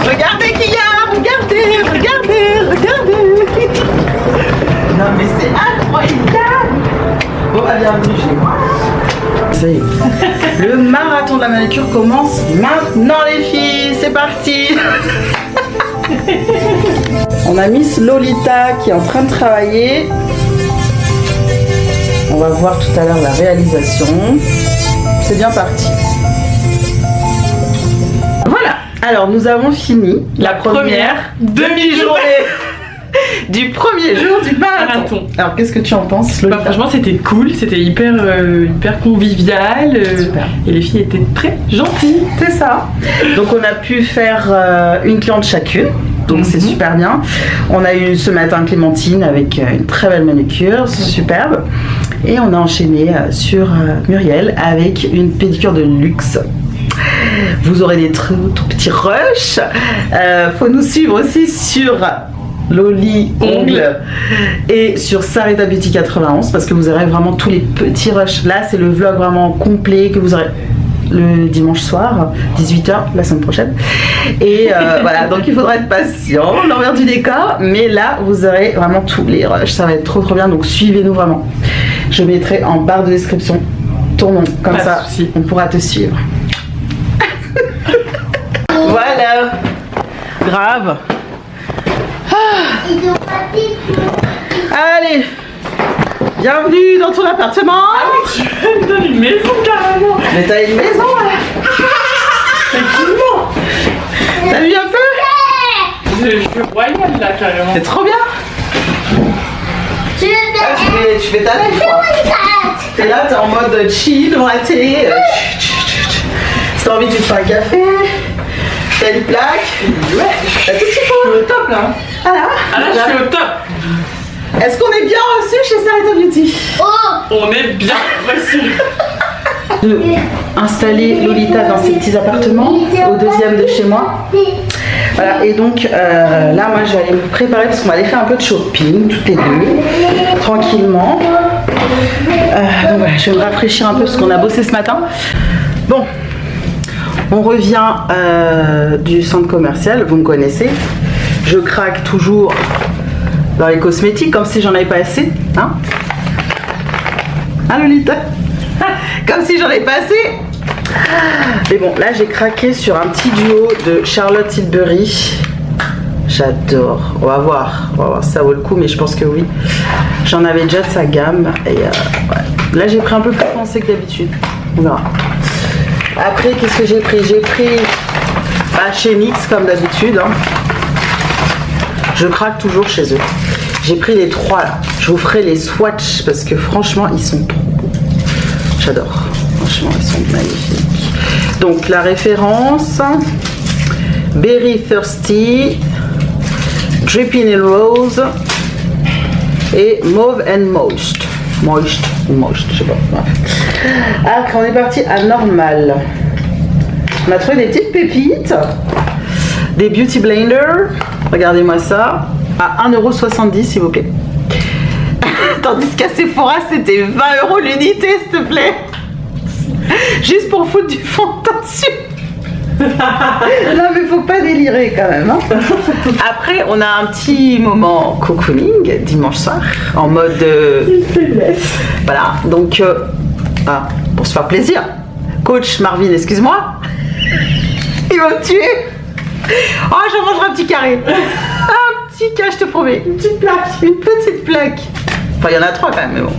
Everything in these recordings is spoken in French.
Regardez qui y a, regardez. Non mais c'est incroyable. Bon, bienvenue chez moi. Ça y est. Le marathon de la manucure commence maintenant les filles, c'est parti. On a Miss Lolita qui est en train de travailler. On va voir tout à l'heure la réalisation. C'est bien parti. Voilà, alors nous avons fini la première demi-journée du premier jour du marathon. Alors qu'est-ce que tu en penses, Lolita? Franchement c'était cool, c'était hyper convivial, et les filles étaient très gentilles. C'est ça. Donc on a pu faire une cliente chacune. Donc c'est super bien. On a eu ce matin Clémentine avec une très belle manucure, superbe. Et on a enchaîné sur Muriel avec une pédicure de luxe. Vous aurez des tout petits rushs. Faut nous suivre aussi sur Loli Ongles et sur Sarita Beauty 91 parce que vous aurez vraiment tous les petits rushs. Là c'est le vlog vraiment complet que vous aurez le dimanche soir, 18h la semaine prochaine. Et voilà, donc il faudra être patient, l'envers du décor, mais là vous aurez vraiment tous les rushs, ça va être trop bien, donc suivez-nous vraiment. Je mettrai en barre de description ton nom, comme ça on pourra te suivre. Voilà, grave. Allez, bienvenue dans ton appartement. Tu me donnes une maison carrément. Mais t'as une maison là. Effectivement. T'as vu un peu? Je suis royale là carrément. C'est trop bien. Tu fais ta life quoi. T'es là, t'es en mode chill devant la télé. Si t'as envie tu te fais un café. T'as une plaque. Ouais. T'as tout ce qu'il faut. Je suis au top là. Voilà. Ah là je suis au top. Est-ce qu'on est bien reçu chez Sarita Beauty? On est bien reçus. De installer Lolita dans ses petits appartements, au deuxième de chez moi. Voilà, et donc là, moi, je vais aller me préparer parce qu'on va aller faire un peu de shopping, toutes les deux, tranquillement. Donc voilà, je vais me rafraîchir un peu parce qu'on a bossé ce matin. Bon, on revient du centre commercial, vous me connaissez. Je craque toujours dans les cosmétiques, comme si j'en avais pas assez. Hein, Lolita? Comme si j'en avais pas assez. Mais bon, là j'ai craqué sur un petit duo de Charlotte Tilbury. J'adore. On va voir si ça vaut le coup, mais je pense que oui. J'en avais déjà de sa gamme. Et ouais. Là j'ai pris un peu plus foncé que d'habitude. On verra. Après, qu'est-ce que j'ai pris? J'ai pris chez NYX comme d'habitude. Hein. Je craque toujours chez eux. J'ai pris les trois là. Je vous ferai les swatchs parce que franchement ils sont trop beaux. J'adore. Franchement ils sont magnifiques. Donc la référence Berry Thirsty, Dripping in Rose et Mauve and Moist. Moist, je sais pas. Après on est parti à Normal. On a trouvé des petites pépites. Des Beauty Blender. Regardez-moi ça. À 1,70€ s'il vous plaît. Tandis qu'à Sephora c'était 20€ l'unité s'il te plaît. Juste pour foutre du fond de teint dessus. Non mais faut pas délirer quand même hein. Après on a un petit moment cocooning dimanche soir en mode faiblesse. Voilà donc pour se faire plaisir. Coach Marvin, excuse-moi. Il va me tuer. Oh j'en mangerai un petit carré. Un petit cas je te promets. Une petite plaque. Une petite plaque. Enfin il y en a 3 quand même mais bon.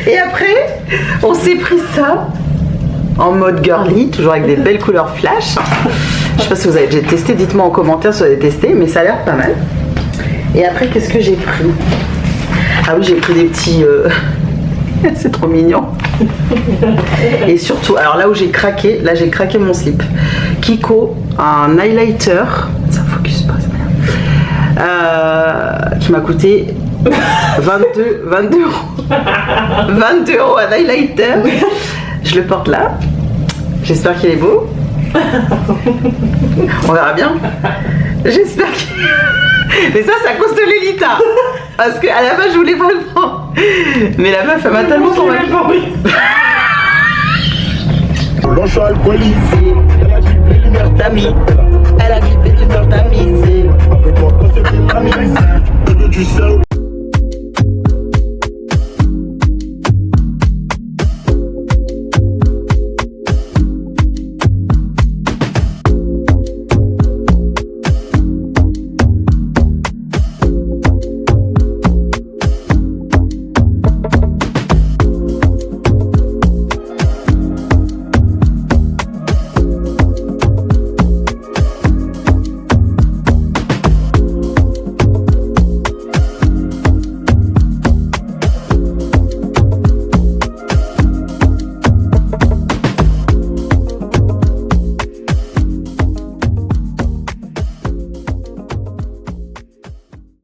Et après on s'est pris ça en mode girly, toujours avec des belles couleurs flash. Je sais pas si vous avez déjà testé, dites-moi en commentaire si vous avez testé, mais ça a l'air pas mal. Et après, qu'est-ce que j'ai pris? Ah oui, j'ai pris des petits... C'est trop mignon. Et surtout, alors là où j'ai craqué, là j'ai craqué mon slip. Kiko, un highlighter, ça focus pas, c'est bien. Qui m'a coûté 22 €. 22 € un highlighter. Je le porte là. J'espère qu'il est beau. On verra bien. J'espère que... Mais ça, c'est à cause de l'Elita. Parce qu'à la base, je voulais pas le prendre. Mais la meuf, elle m'a tellement convaincue. Bonjour alcoolisé, Elle a kiffé l'humeur tamise. Elle a kiffé l'humeur tamisée. avec moi quand c'était la musique. Je veux du sel.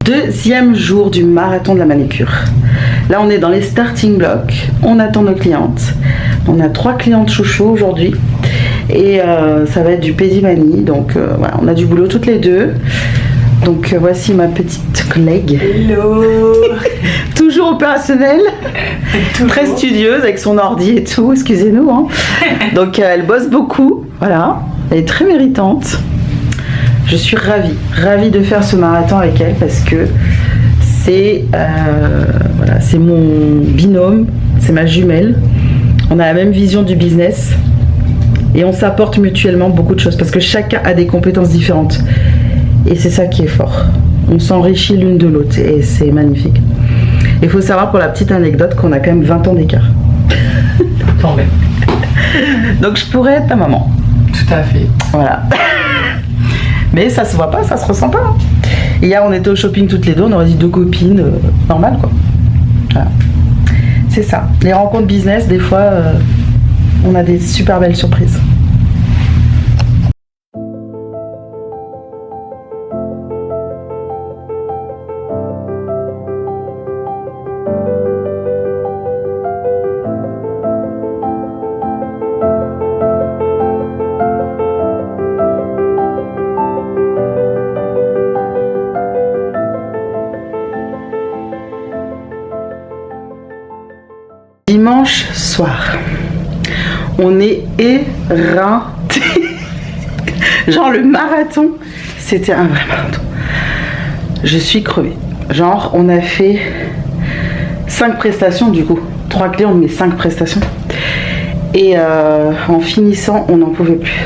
Deuxième jour du marathon de la manicure. Là, on est dans les starting blocks. On attend nos clientes. On a 3 clientes chouchou aujourd'hui. Et ça va être du pédimanie. Donc voilà, on a du boulot toutes les deux. Donc voici ma petite collègue. Hello. Toujours opérationnelle. Très studieuse avec son ordi et tout. Excusez-nous. Hein. Donc elle bosse beaucoup. Voilà. Elle est très méritante. Je suis ravie de faire ce marathon avec elle parce que c'est voilà, c'est mon binôme, c'est ma jumelle. On a la même vision du business et on s'apporte mutuellement beaucoup de choses parce que chacun a des compétences différentes. Et c'est ça qui est fort. On s'enrichit l'une de l'autre et c'est magnifique. Il faut savoir pour la petite anecdote qu'on a quand même 20 ans d'écart. Quand même. Donc je pourrais être ta maman. Tout à fait. Voilà. Mais ça se voit pas, ça se ressent pas. Hein. Hier, on était au shopping toutes les deux, on aurait dit 2 copines, normal quoi. Voilà. C'est ça. Les rencontres business, des fois, on a des super belles surprises. Dimanche soir, on est éreinté. Genre le marathon, c'était un vrai marathon. Je suis crevée. Genre on a fait 5 prestations du coup. 3 clients mais 5 prestations. Et en finissant, on n'en pouvait plus.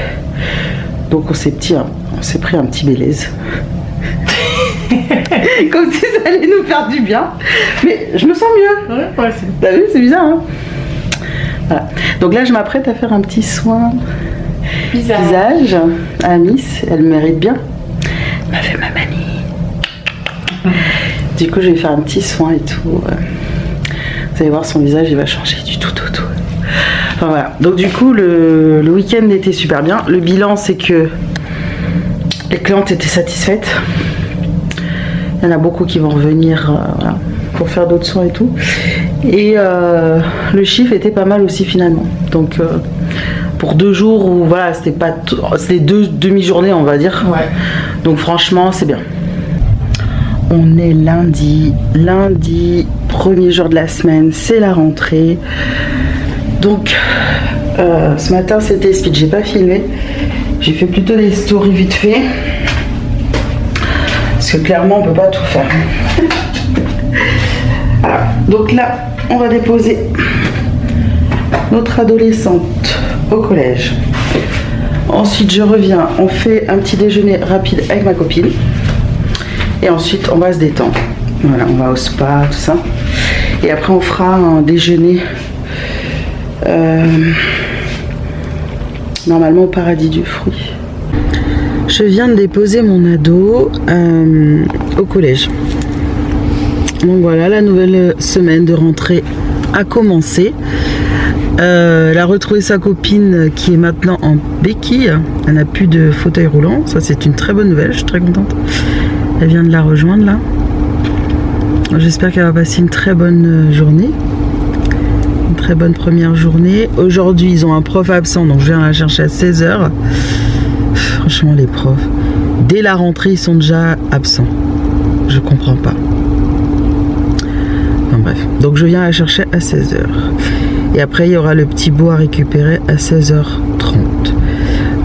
Donc on s'est pris un petit bélaise. Comme si ça allait nous faire du bien. Mais je me sens mieux. Ouais, moi aussi. T'as vu, c'est bizarre, hein? Voilà. Donc là, je m'apprête à faire un petit soin visage à Miss. Elle mérite bien. Elle m'a fait ma manie. Du coup, je vais faire un petit soin et tout. Vous allez voir, son visage, il va changer du tout au tout. Enfin voilà. Donc du coup, le week-end était super bien. Le bilan, c'est que les clientes étaient satisfaites. Il y en a beaucoup qui vont revenir voilà, pour faire d'autres soins et tout. Et le chiffre était pas mal aussi finalement. Donc pour 2 jours où voilà, c'était pas c'était 2 demi-journées on va dire. Ouais. Donc franchement c'est bien. On est lundi, premier jour de la semaine, c'est la rentrée. Donc ce matin c'était speed, j'ai pas filmé. J'ai fait plutôt des stories vite fait. Parce que clairement on peut pas tout faire. Voilà. Donc là on va déposer notre adolescente au collège. Ensuite je reviens, on fait un petit déjeuner rapide avec ma copine. Et ensuite on va se détendre. Voilà, on va au spa, tout ça. Et après on fera un déjeuner normalement au paradis du fruit. Je viens de déposer mon ado au collège. Donc voilà, la nouvelle semaine de rentrée a commencé. Elle a retrouvé sa copine qui est maintenant en béquille. Elle n'a plus de fauteuil roulant. Ça c'est une très bonne nouvelle, je suis très contente. Elle vient de la rejoindre là. J'espère qu'elle va passer une très bonne journée. Une très bonne première journée. Aujourd'hui, ils ont un prof absent, donc je viens la chercher à 16h. Franchement, les profs, dès la rentrée, ils sont déjà absents. Je comprends pas. Enfin bref, donc je viens la chercher à 16h. Et après, il y aura le petit bout à récupérer à 16h30.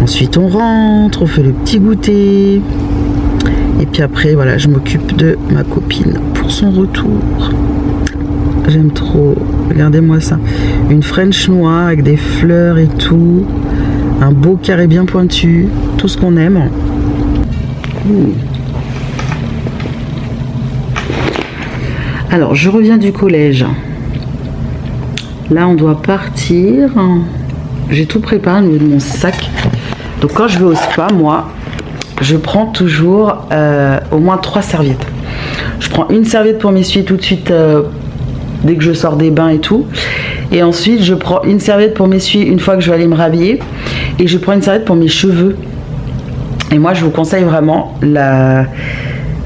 Ensuite, on rentre, on fait le petit goûter. Et puis après, voilà, je m'occupe de ma copine pour son retour. J'aime trop. Regardez-moi ça. Une French noire avec des fleurs et tout. Un beau carré bien pointu. Tout ce qu'on aime. Alors, je reviens du collège. Là, on doit partir. J'ai tout préparé au niveau de mon sac. Donc, quand je vais au spa, moi, je prends toujours au moins 3 serviettes. Je prends une serviette pour m'essuyer tout de suite dès que je sors des bains et tout. Et ensuite, je prends une serviette pour m'essuyer une fois que je vais aller me rhabiller. Et je prends une serviette pour mes cheveux. Et moi, je vous conseille vraiment la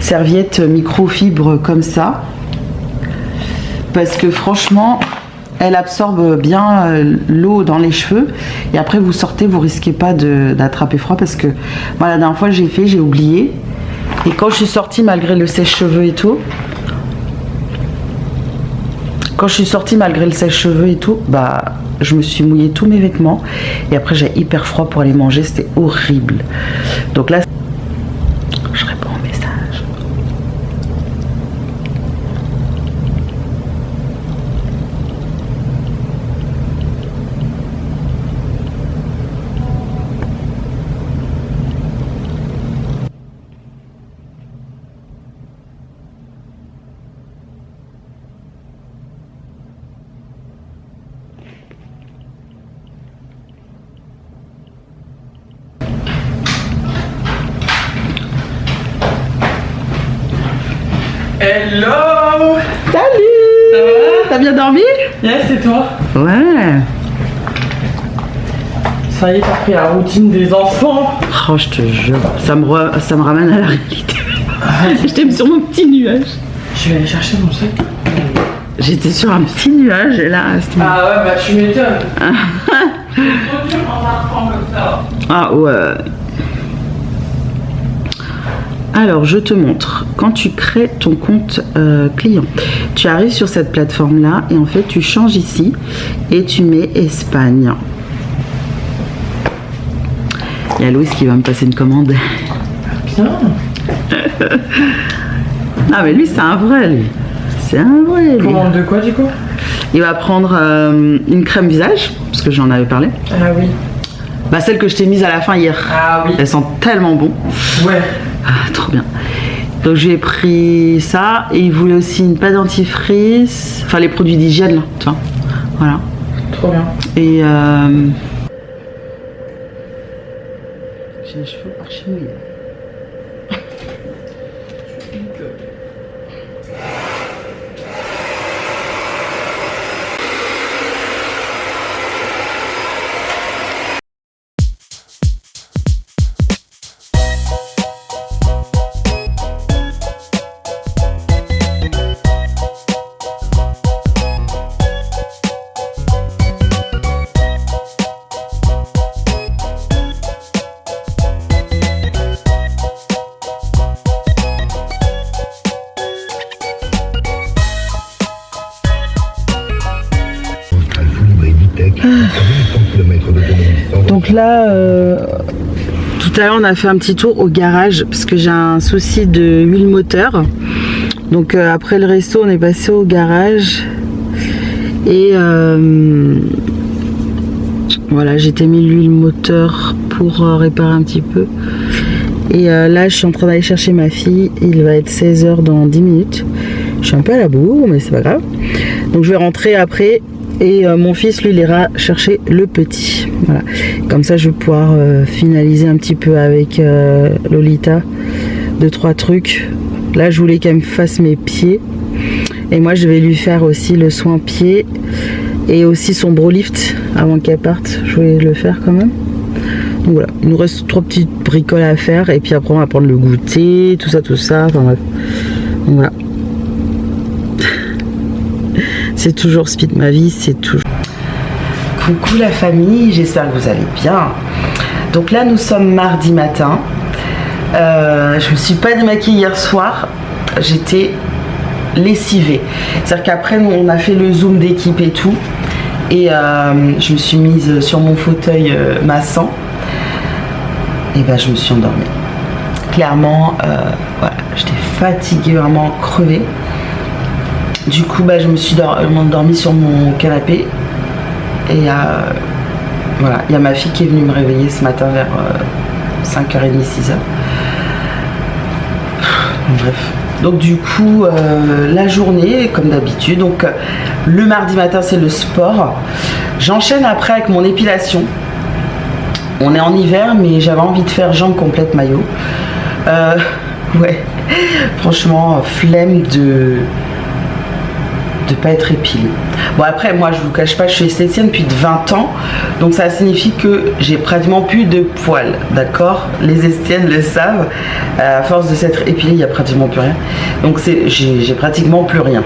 serviette microfibre comme ça. Parce que franchement, elle absorbe bien l'eau dans les cheveux. Et après, vous sortez, vous risquez pas d'attraper froid. Parce que moi, la dernière fois, j'ai oublié. Et quand je suis sortie, malgré le sèche-cheveux et tout, bah, je me suis mouillé tous mes vêtements. Et après, j'ai hyper froid pour aller manger. C'était horrible. Donc là, je réponds au message. Hello! Salut! Ça va? T'as bien dormi? Yes, c'est toi? Ouais. Ça y est, t'as pris la routine des enfants. Oh, je te jure, ça me ramène à la réalité. J'étais sur mon petit nuage. Je vais aller chercher mon sac. J'étais sur un petit nuage et là, c'était... Ah ouais, bah tu m'étonnes. C'est trop dur en marquant comme ça. Ah ouais. Alors, je te montre. Quand tu crées ton compte client, tu arrives sur cette plateforme-là et en fait, tu changes ici et tu mets Espagne. Il y a Louis qui va me passer une commande. Bien. Ah, mais lui, c'est un vrai, lui. C'est un vrai, lui. Commande de quoi du coup? Il va prendre une crème visage, parce que j'en avais parlé. Ah oui. Bah, celle que je t'ai mise à la fin hier. Ah oui. Elle sent tellement bon. Ouais. Ah, trop bien. Donc j'ai pris ça et il voulait aussi une pâte dentifrice, enfin les produits d'hygiène là, tu vois. Voilà. Trop bien. Et j'ai les cheveux archi mouillés. Donc là, tout à l'heure on a fait un petit tour au garage parce que j'ai un souci de huile moteur. Donc après le resto on est passé au garage et voilà, j'ai mis l'huile moteur pour réparer un petit peu. Et là je suis en train d'aller chercher ma fille, il va être 16h dans 10 minutes. Je suis un peu à la bourre mais c'est pas grave. Donc je vais rentrer après. Et mon fils, lui, il ira chercher le petit. Voilà. Comme ça, je vais pouvoir finaliser un petit peu avec Lolita. 2-3 trucs. Là, je voulais qu'elle me fasse mes pieds. Et moi, je vais lui faire aussi le soin pied. Et aussi son bro lift avant qu'elle parte. Je voulais le faire quand même. Donc voilà. Il nous reste 3 petites bricoles à faire. Et puis après, on va prendre le goûter. Tout ça. Enfin bref. Donc voilà. C'est toujours speed, ma vie, c'est toujours... Coucou la famille, j'espère que vous allez bien. Donc là nous sommes mardi matin. Je me suis pas démaquillée hier soir, j'étais lessivée. C'est-à-dire qu'après on a fait le zoom d'équipe et tout. Et je me suis mise sur mon fauteuil massant. Et ben je me suis endormie. Clairement, voilà, j'étais fatiguée, vraiment crevée. Du coup, bah, je me suis endormie sur mon canapé. Et voilà, il y a ma fille qui est venue me réveiller ce matin vers 5h30, 6h. Bref. Donc du coup, la journée, comme d'habitude, donc le mardi matin, c'est le sport. J'enchaîne après avec mon épilation. On est en hiver, mais j'avais envie de faire jambes complètes maillot. Ouais, franchement, flemme de pas être épilée. Bon après moi je vous cache pas, je suis esthéticienne depuis 20 ans, donc ça signifie que j'ai pratiquement plus de poils, d'accord? Les esthéticiennes le savent, à force de s'être épilée il n'y a pratiquement plus rien, donc j'ai pratiquement plus rien,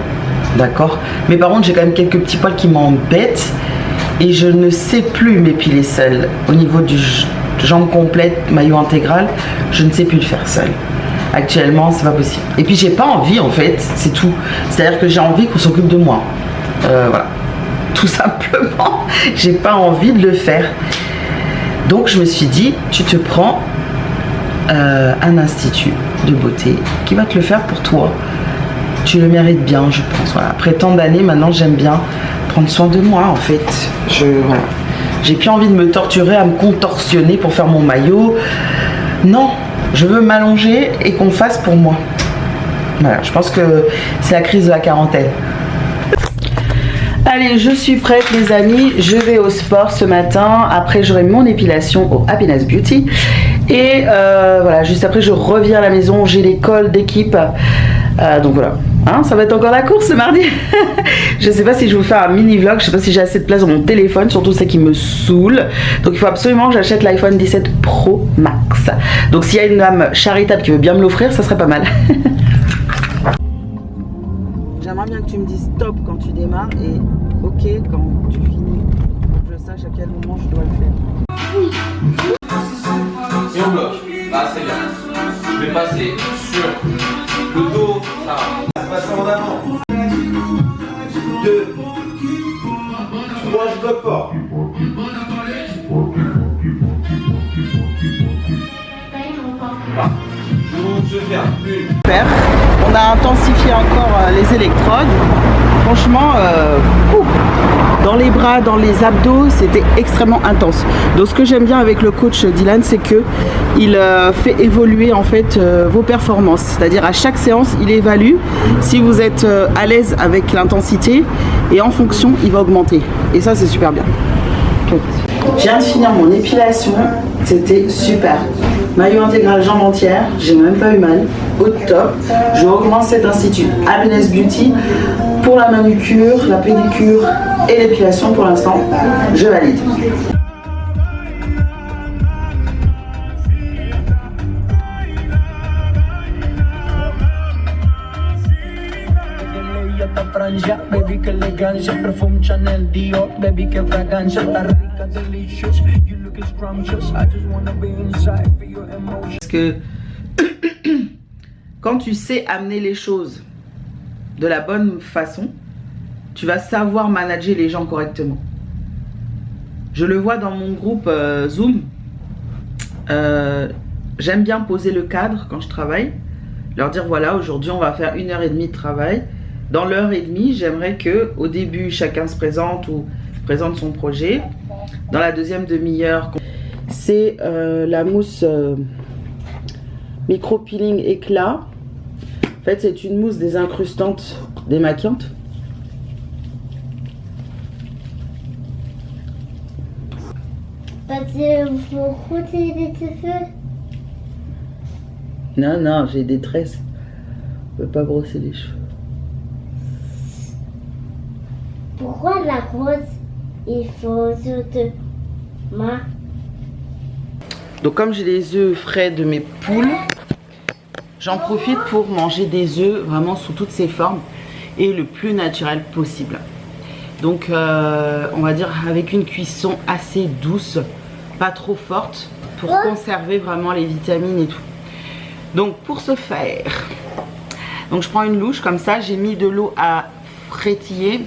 d'accord? Mais par contre j'ai quand même quelques petits poils qui m'embêtent et je ne sais plus m'épiler seule. Au niveau du jambe complète, maillot intégral, je ne sais plus le faire seule. Actuellement, c'est pas possible. Et puis j'ai pas envie en fait, c'est tout. C'est-à-dire que j'ai envie qu'on s'occupe de moi. Voilà. Tout simplement, j'ai pas envie de le faire. Donc je me suis dit, tu te prends un institut de beauté qui va te le faire pour toi. Tu le mérites bien, je pense. Voilà. Après tant d'années, maintenant j'aime bien prendre soin de moi en fait. Voilà. J'ai plus envie de me torturer, à me contorsionner pour faire mon maillot. Non. Je veux m'allonger et qu'on fasse pour moi. Voilà, je pense que c'est la crise de la quarantaine. Allez, je suis prête les amis, je vais au sport ce matin. Après j'aurai mon épilation au Happiness Beauty. Et voilà, juste après je reviens à la maison, j'ai l'école d'équipe. Donc voilà, hein, ça va être encore la course ce mardi. Je sais pas si je vais vous faire un mini vlog, je sais pas si j'ai assez de place dans mon téléphone, surtout c'est qui me saoule. Donc il faut absolument que j'achète l'iPhone 17 Pro Max. Donc s'il y a une âme charitable qui veut bien me l'offrir, ça serait pas mal. J'aimerais bien que tu me dises stop quand tu démarres et ok quand tu finis. Pour que je sache à quel moment je dois le faire. Et on bloque. Là, c'est bien. Je vais passer sur le dos. Ça va. Passe en avant. 2. 3, je bloque fort. Je ferme. 1. Super. On a intensifié encore les électrodes. Franchement, dans les bras, dans les abdos, c'était extrêmement intense. Donc ce que j'aime bien avec le coach Dylan, c'est que il fait évoluer en fait vos performances. C'est-à-dire à chaque séance, il évalue si vous êtes à l'aise avec l'intensité et en fonction, il va augmenter. Et ça, c'est super bien. Je viens de finir mon épilation, c'était super. Maillot intégral jambe entière, j'ai même pas eu mal, au top. Je recommence cet institut Happiness Beauty pour la manucure, la pédicure et l'épilation pour l'instant. Je valide. Baby, que elegancia, perfume Chanel, Dior. Baby, que fragancia, está rica, delicious. You look scrumptious, I just wanna be inside for your emotions. Parce que quand tu sais amener les choses de la bonne façon, tu vas savoir manager les gens correctement. Je le vois dans mon groupe Zoom. J'aime bien poser le cadre quand je travaille. Leur dire voilà, aujourd'hui on va faire 1h30 de travail. Dans l'heure et demie, j'aimerais que au début, chacun se présente ou présente son projet. Dans la deuxième demi-heure, c'est la mousse micro peeling éclat. En fait, c'est une mousse désincrustante, démaquillante. Parce que vous frottez les cheveux. Non, non, j'ai des tresses. Je peux pas brosser les cheveux. Pourquoi la grosse, il faut surtout moi. Donc comme j'ai les œufs frais de mes poules, j'en profite pour manger des œufs vraiment sous toutes ses formes et le plus naturel possible. Donc on va dire avec une cuisson assez douce, pas trop forte, pour conserver vraiment les vitamines et tout. Donc pour ce faire, donc je prends une louche comme ça, j'ai mis de l'eau à frétiller,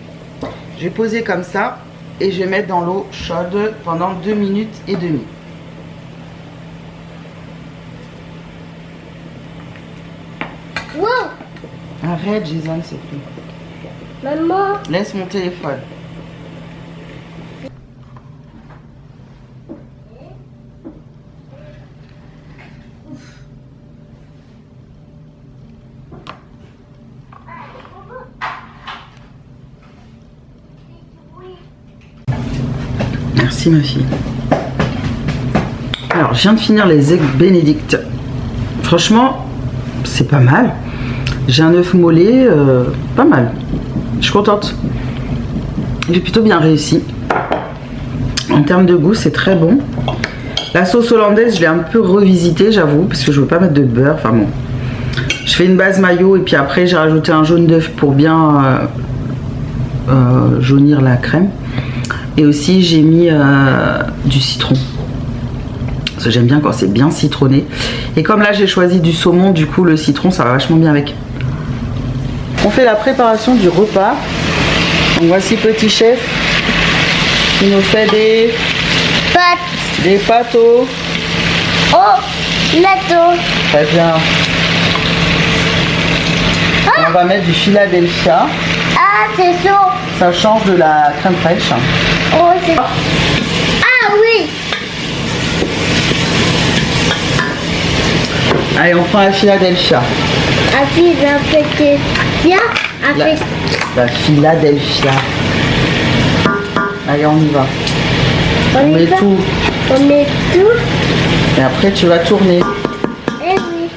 je vais poser comme ça et je vais mettre dans l'eau chaude pendant 2 minutes et demie. Wow. Arrête Jason, s'il te plaît. Maman. Laisse mon téléphone. Merci ma fille. Alors je viens de finir les eggs Benedict. Franchement, c'est pas mal. J'ai un œuf mollet, pas mal. Je suis contente. J'ai plutôt bien réussi. En termes de goût, c'est très bon. La sauce hollandaise, je l'ai un peu revisitée, j'avoue, parce que je veux pas mettre de beurre. Enfin bon. Je fais une base mayo et puis après, j'ai rajouté un jaune d'œuf pour bien jaunir la crème. Et aussi, j'ai mis du citron. Parce que j'aime bien quand c'est bien citronné. Et comme là, j'ai choisi du saumon, du coup, le citron, ça va vachement bien avec. On fait la préparation du repas. Donc voici Petit Chef qui nous fait des pâteaux. Oh, lato. Très bien. Et on va mettre du Philadelphia. Ah, c'est chaud. Ça change de la crème fraîche. Oh, c'est... Ah oui. Allez, on prend la Philadelphia. Ah, si, La Philadelphia. Allez, on y va. On met tout. On met tout. Et après, tu vas tourner. Eh oui.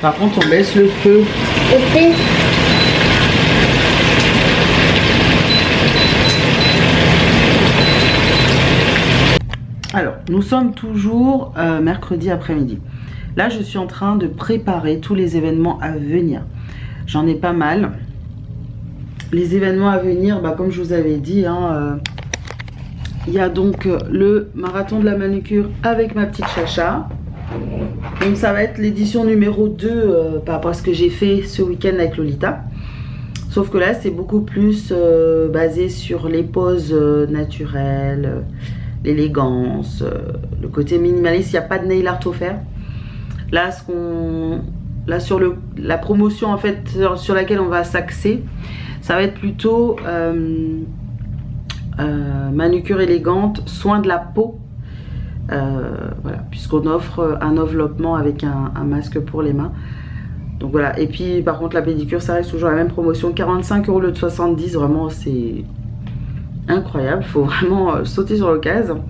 Par contre, on baisse le feu. Et puis... Alors, nous sommes toujours mercredi après-midi. Là, je suis en train de préparer tous les événements à venir. J'en ai pas mal. Les événements à venir, bah, comme je vous avais dit, il y a donc le marathon de la manucure avec ma petite Chacha. Donc ça va être l'édition numéro 2 par rapport à ce que j'ai fait ce week-end avec Lolita. Sauf que là, c'est beaucoup plus basé sur les poses naturelles, l'élégance, le côté minimaliste. Il n'y a pas de nail art offert. Là, sur la promotion en fait sur laquelle on va s'axer, ça va être plutôt manucure élégante, soin de la peau. Voilà, puisqu'on offre un enveloppement avec un masque pour les mains. Donc voilà, et puis par contre la pédicure, ça reste toujours la même promotion, 45 € au lieu de 70. Vraiment, c'est incroyable. Faut vraiment sauter sur l'occasion,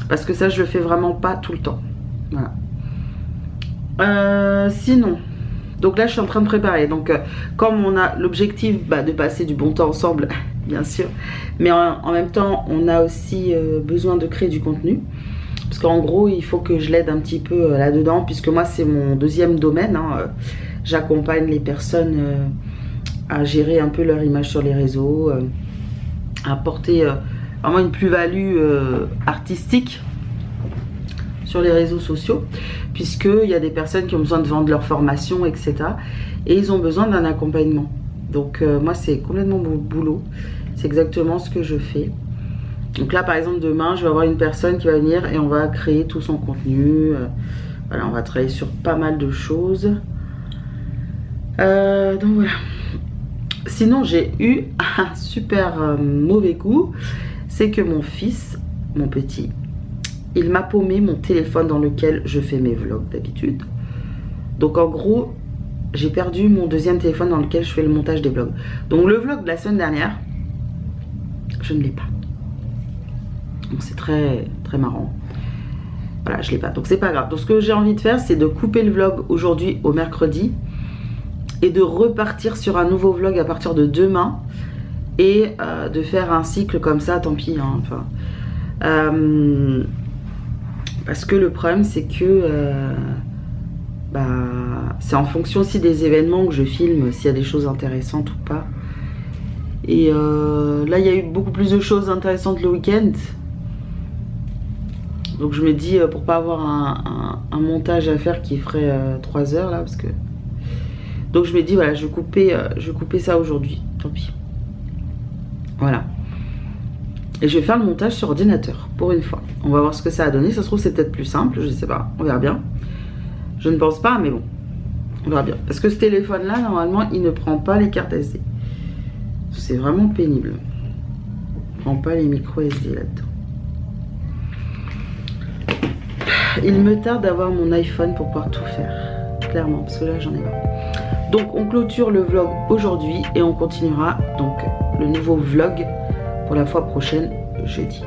parce que ça, je le fais vraiment pas tout le temps. Voilà. Sinon, donc là, je suis en train de préparer. Donc, comme on a l'objectif de passer du bon temps ensemble, bien sûr, mais en même temps, on a aussi besoin de créer du contenu. Parce qu'en gros, il faut que je l'aide un petit peu là-dedans, puisque moi, c'est mon deuxième domaine. J'accompagne les personnes à gérer un peu leur image sur les réseaux, à apporter vraiment une plus-value artistique sur les réseaux sociaux, puisqu'il y a des personnes qui ont besoin de vendre leur formation, etc. Et ils ont besoin d'un accompagnement. Donc moi, c'est complètement mon boulot. C'est exactement ce que je fais. Donc là, par exemple, demain, je vais avoir une personne qui va venir et on va créer tout son contenu. Voilà, on va travailler sur pas mal de choses. Donc voilà. Sinon, j'ai eu un super mauvais coup. C'est que mon fils, mon petit, il m'a paumé mon téléphone dans lequel je fais mes vlogs d'habitude. Donc en gros, j'ai perdu mon deuxième téléphone dans lequel je fais le montage des vlogs. Donc le vlog de la semaine dernière, je ne l'ai pas. Donc c'est très très marrant. Voilà, je l'ai pas. Donc c'est pas grave. Donc ce que j'ai envie de faire, c'est de couper le vlog aujourd'hui au mercredi et de repartir sur un nouveau vlog à partir de demain et de faire un cycle comme ça. Tant pis. Hein, enfin, Parce que le problème c'est que c'est en fonction aussi des événements que je filme, s'il y a des choses intéressantes ou pas. Et là il y a eu beaucoup plus de choses intéressantes le week-end. Donc je me dis pour pas avoir un montage à faire qui ferait 3 heures là, parce que... Donc je me dis voilà, je vais couper ça aujourd'hui, tant pis. Voilà. Et je vais faire le montage sur ordinateur, pour une fois. On va voir ce que ça a donné, ça se trouve c'est peut-être plus simple, je sais pas, on verra bien. Je ne pense pas, mais bon, on verra bien. Parce que ce téléphone là, normalement, il ne prend pas les cartes SD. C'est vraiment pénible. Il ne prend pas les micros SD là-dedans. Il me tarde d'avoir mon iPhone pour pouvoir tout faire, clairement, parce que là j'en ai marre. Donc on clôture le vlog aujourd'hui et on continuera donc le nouveau vlog pour la fois prochaine, jeudi.